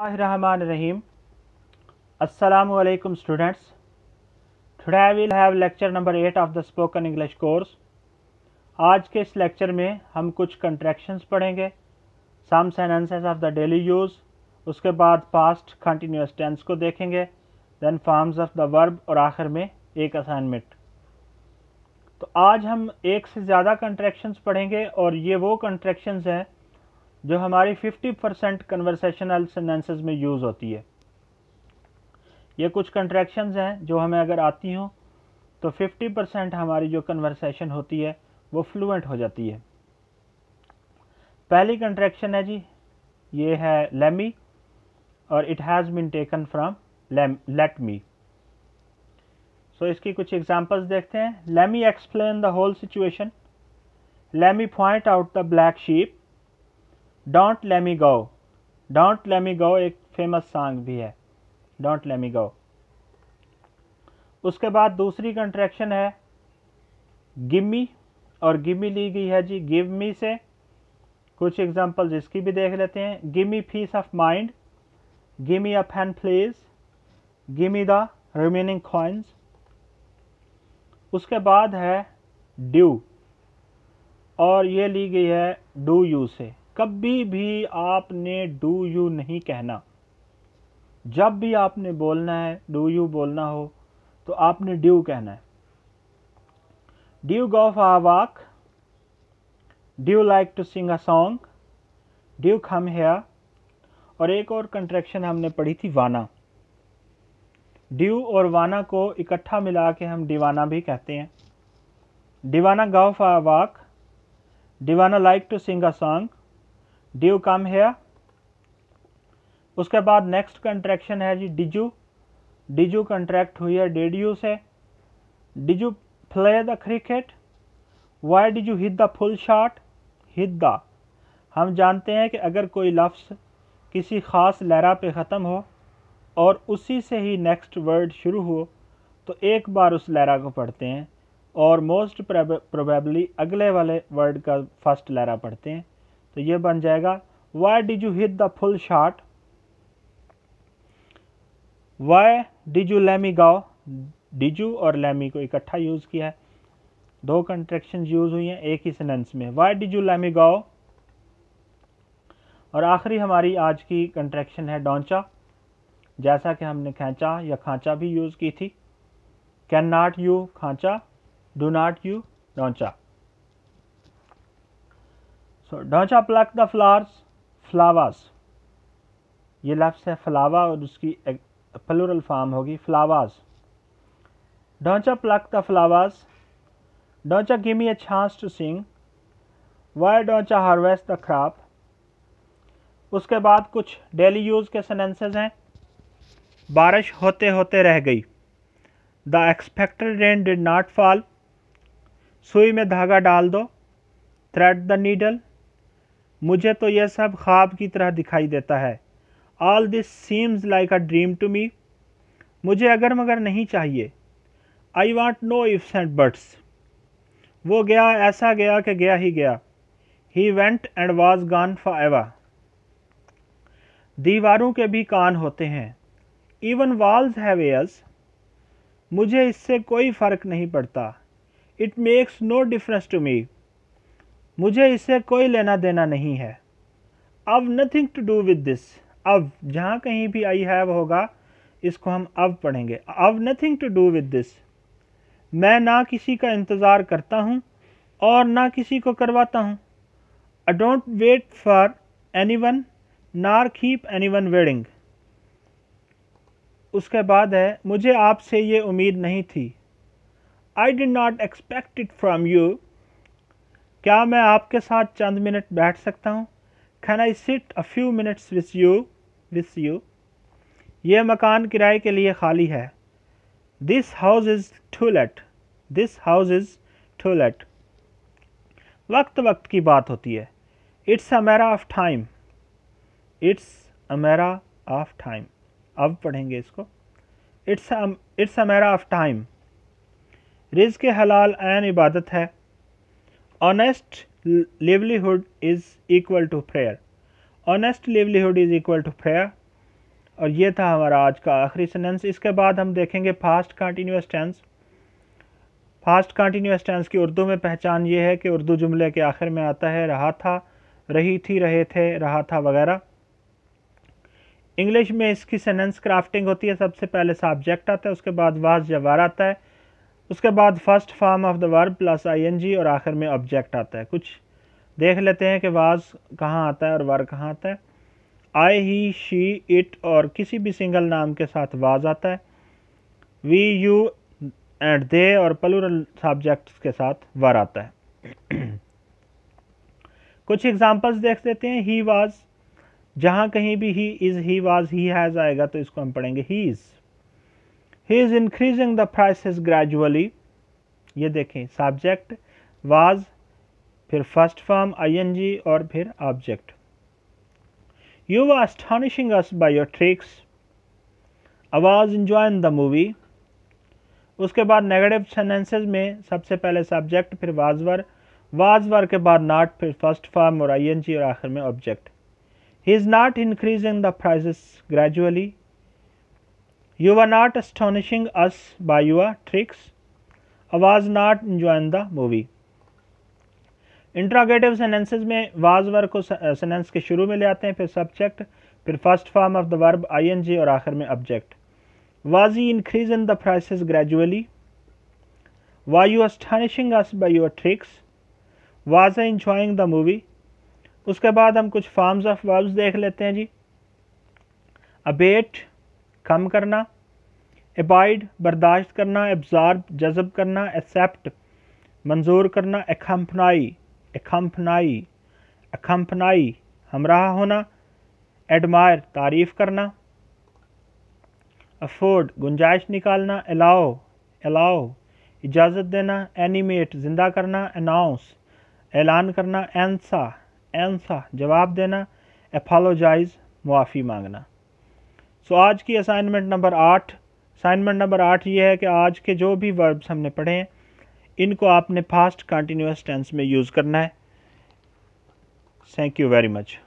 Bismillahirrahmanirrahim. Assalamu alaikum students. Today we will have lecture number 8 of the spoken English course. आज के इस lecture में हम कुछ कंट्रैक्शंस पढ़ेंगे, some sentences of the daily use, उसके बाद पास्ट कंटिन्यूअस टेंस को देखेंगे, then forms of the verb और आखिर में एक असाइनमेंट। तो आज हम एक से ज़्यादा कंट्रैक्शंस पढ़ेंगे और ये वो कंट्रैक्शंस हैं जो हमारी 50% कन्वर्सेशनल सेंटेंसेस में यूज़ होती है। ये कुछ कंट्रैक्शंस हैं जो हमें अगर आती हों तो 50% हमारी जो कन्वर्सेशन होती है वो फ्लुएंट हो जाती है। पहली कंट्रैक्शन है जी, ये है लेमी और it has been taken from let me. So इसकी कुछ एग्जांपल्स देखते हैं। Lemme explain the whole situation, lemme point out the black sheep, don't let me go. Don't let me go एक फेमस सॉन्ग भी है, don't let me गो। उसके बाद दूसरी कंट्रैक्शन है गिव मी, और गिव मी ली गई है जी गिव मी से। कुछ एग्जांपल्स इसकी भी देख लेते हैं। Give me peace of mind, give me a pen please, give me the remaining coins. उसके बाद है ड्यू, और ये ली गई है डू यू से। कभी भी आपने डू यू नहीं कहना। जब भी आपने बोलना है, डू यू बोलना हो तो आपने ड्यू कहना है। Do go for a walk, do like to sing a song, do come here. और एक और कंट्रैक्शन हमने पढ़ी थी वाना। ड्यू और वाना को इकट्ठा मिला के हम दीवाना भी कहते हैं। दीवाना गो फॉर अ वॉक, दीवाना like to sing a song, do come here. उसके बाद नेक्स्ट कंट्रैक्शन है जी डिजू। डिजू कंट्रैक्ट हुई है did you say. Didja play the cricket, why did you hit the full shot, hit the. हम जानते हैं कि अगर कोई लफ्ज़ किसी ख़ास लहरा पे ख़त्म हो और उसी से ही नेक्स्ट वर्ड शुरू हो तो एक बार उस लहरा को पढ़ते हैं और मोस्ट प्रोबेबली अगले वाले वर्ड का फर्स्ट लहरा पढ़ते हैं। तो ये बन जाएगा why did you hit the full shot, why did you let me go. Didja और लेमी को इकट्ठा यूज़ किया है, दो कंट्रैक्शन यूज़ हुई हैं एक ही सेंटेंस में। Why did you let me go. और आखिरी हमारी आज की कंट्रैक्शन है डोंचा, जैसा कि हमने खैंचा या खांचा भी यूज़ की थी। Can not you cancha, do not you doncha. So doncha pluck the flowers, flowers. ये लफ्ज़ है फ्लावा और उसकी प्लूरल फॉर्म होगी flowers. Doncha pluck the flowers, doncha give me a chance to sing, why doncha harvest the crop. उसके बाद कुछ daily use के सेंटेंसेस हैं। बारिश होते होते रह गई, the expected rain did not fall, सुई में धागा डाल दो, थ्रेड द नीडल। मुझे तो यह सब ख्वाब की तरह दिखाई देता है, all this seems like a dream to me. मुझे अगर मगर नहीं चाहिए, I want no ifs and buts. वो गया ऐसा गया कि गया ही गया, he went and was gone forever. दीवारों के भी कान होते हैं, इवन वॉल्स हैव ईयर्स। मुझे इससे कोई फ़र्क नहीं पड़ता, it makes no difference to me. मुझे इससे कोई लेना देना नहीं है। अब nothing to do with this. अब जहाँ कहीं भी आई हैव होगा इसको हम अब पढ़ेंगे। अब nothing to do with this. मैं ना किसी का इंतज़ार करता हूँ और ना किसी को करवाता हूँ। I don't wait for anyone nor keep anyone waiting. उसके बाद है मुझे आपसे ये उम्मीद नहीं थी, I did not expect it from you. क्या मैं आपके साथ चंद मिनट बैठ सकता हूँ, can I sit a few minutes with you. ये मकान किराए के लिए खाली है, this house is to let, this house is to let. वक्त वक्त की बात होती है, it's a matter of time, it's a matter of time. अब पढ़ेंगे इसको, it's a matter of time. रिज़्क़ हलाल ऐन इबादत है, honest livelihood is equal to prayer. Honest livelihood is equal to prayer. और ये था हमारा आज का आखिरी सेंटेंस। इसके बाद हम देखेंगे fast continuous tense. Fast continuous tense की उर्दू में पहचान ये है कि उर्दू जुमले के आखिर में आता है रहा था, रही थी, रहे थे, रहा था वगैरह। इंग्लिश में इसकी सेंटेंस क्राफ्टिंग होती है। सबसे पहले सब्जेक्ट आता है, उसके बाद वाज या वर आता है, उसके बाद first form of the verb plus ING और आखिर में ऑब्जेक्ट आता है। कुछ देख लेते हैं कि वाज कहाँ आता है और वर कहाँ आता है। आई, ही, शी, इट और किसी भी सिंगल नाम के साथ वाज आता है। वी, यू एंड दे और प्लूरल सब्जेक्ट्स के साथ वर आता है। कुछ एग्जांपल्स देख लेते हैं। ही वाज, जहाँ कहीं भी he is, he was, he has आएगा तो इसको हम पढ़ेंगे he is increasing the prices gradually. ये देखें, सब्जेक्ट वाज, फिर फर्स्ट फॉर्म आईएनजी और फिर object. You were astonishing us by your tricks. I was enjoying the movie. उसके बाद नेगेटिव सेंटेंसेस में सबसे पहले सब्जेक्ट, फिर वाज वर के बाद नॉट, फिर फर्स्ट फॉर्म और आईएनजी और आखिर में object. He is not increasing the prices gradually. You were not astonishing us by your tricks. I was not enjoying the movie. Interrogative sentences में वाज वर को sentence के शुरू में ले आते हैं, फिर सब्जेक्ट, फिर first form of the verb ING और आखिर में object. Was he increasing the prices gradually? Were you astonishing us by your tricks? Was I enjoying the movie? उसके बाद हम कुछ फॉर्म्स ऑफ वर्ब्स देख लेते हैं जी। अबेट, कम करना, अबाइड, बर्दाश्त करना, एब्जॉर्ब, जज़ब करना, एक्सेप्ट, मंजूर करना, एक्म्पनाई, हमराह होना, एडमायर, तारीफ करना, अफोर्ड, गुंजाइश निकालना, अलाउ, इजाज़त देना, एनिमेट, जिंदा करना, अनाउंस, ऐलान करना, आंसर, जवाब देना, एपोलोजाइज, मुआफ़ी मांगना। सो आज की असाइनमेंट नंबर 8 ये है कि आज के जो भी वर्ब्स हमने पढ़े हैं इनको आपने फास्ट कंटिन्यूअस टेंस में यूज़ करना है। Thank you very much.